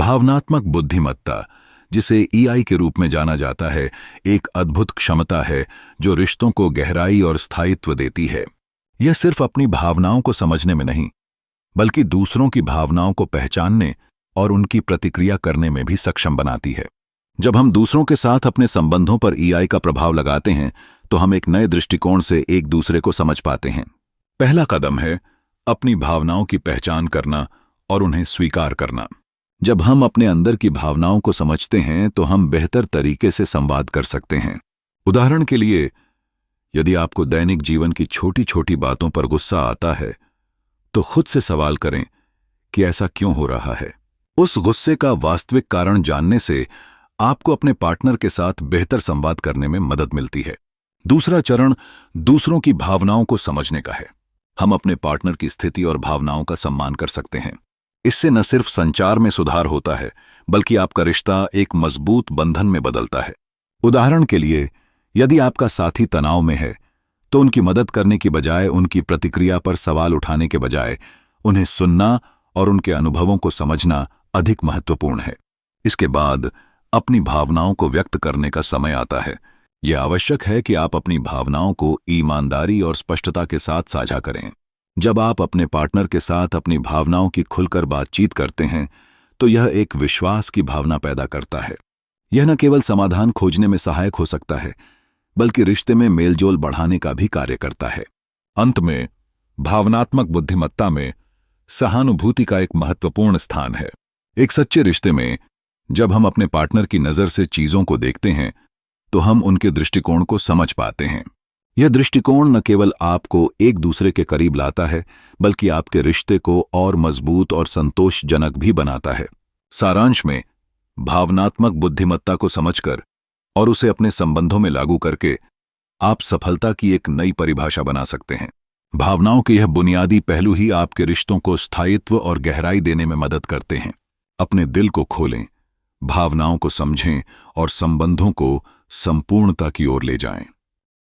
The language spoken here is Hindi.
भावनात्मक बुद्धिमत्ता, जिसे ईआई के रूप में जाना जाता है, एक अद्भुत क्षमता है जो रिश्तों को गहराई और स्थायित्व देती है। यह सिर्फ अपनी भावनाओं को समझने में नहीं, बल्कि दूसरों की भावनाओं को पहचानने और उनकी प्रतिक्रिया करने में भी सक्षम बनाती है। जब हम दूसरों के साथ अपने संबंधों पर ईआई का प्रभाव लगाते हैं, तो हम एक नए दृष्टिकोण से एक दूसरे को समझ पाते हैं। पहला कदम है अपनी भावनाओं की पहचान करना और उन्हें स्वीकार करना। जब हम अपने अंदर की भावनाओं को समझते हैं, तो हम बेहतर तरीके से संवाद कर सकते हैं। उदाहरण के लिए, यदि आपको दैनिक जीवन की छोटी छोटी बातों पर गुस्सा आता है, तो खुद से सवाल करें कि ऐसा क्यों हो रहा है। उस गुस्से का वास्तविक कारण जानने से आपको अपने पार्टनर के साथ बेहतर संवाद करने में मदद मिलती है। दूसरा चरण दूसरों की भावनाओं को समझने का है। हम अपने पार्टनर की स्थिति और भावनाओं का सम्मान कर सकते हैं। इससे न सिर्फ संचार में सुधार होता है, बल्कि आपका रिश्ता एक मजबूत बंधन में बदलता है। उदाहरण के लिए, यदि आपका साथी तनाव में है, तो उनकी मदद करने की बजाय उनकी प्रतिक्रिया पर सवाल उठाने के बजाय उन्हें सुनना और उनके अनुभवों को समझना अधिक महत्वपूर्ण है। इसके बाद अपनी भावनाओं को व्यक्त करने का समय आता है। यह आवश्यक है कि आप अपनी भावनाओं को ईमानदारी और स्पष्टता के साथ साझा करें। जब आप अपने पार्टनर के साथ अपनी भावनाओं की खुलकर बातचीत करते हैं, तो यह एक विश्वास की भावना पैदा करता है। यह न केवल समाधान खोजने में सहायक हो सकता है, बल्कि रिश्ते में मेलजोल बढ़ाने का भी कार्य करता है। अंत में, भावनात्मक बुद्धिमत्ता में सहानुभूति का एक महत्वपूर्ण स्थान है। एक सच्चे रिश्ते में जब हम अपने पार्टनर की नज़र से चीज़ों को देखते हैं, तो हम उनके दृष्टिकोण को समझ पाते हैं। यह दृष्टिकोण न केवल आपको एक दूसरे के करीब लाता है, बल्कि आपके रिश्ते को और मजबूत और संतोषजनक भी बनाता है। सारांश में, भावनात्मक बुद्धिमत्ता को समझकर और उसे अपने संबंधों में लागू करके आप सफलता की एक नई परिभाषा बना सकते हैं। भावनाओं के यह बुनियादी पहलू ही आपके रिश्तों को स्थायित्व और गहराई देने में मदद करते हैं। अपने दिल को खोलें, भावनाओं को समझें और संबंधों को संपूर्णता की ओर ले जाएं।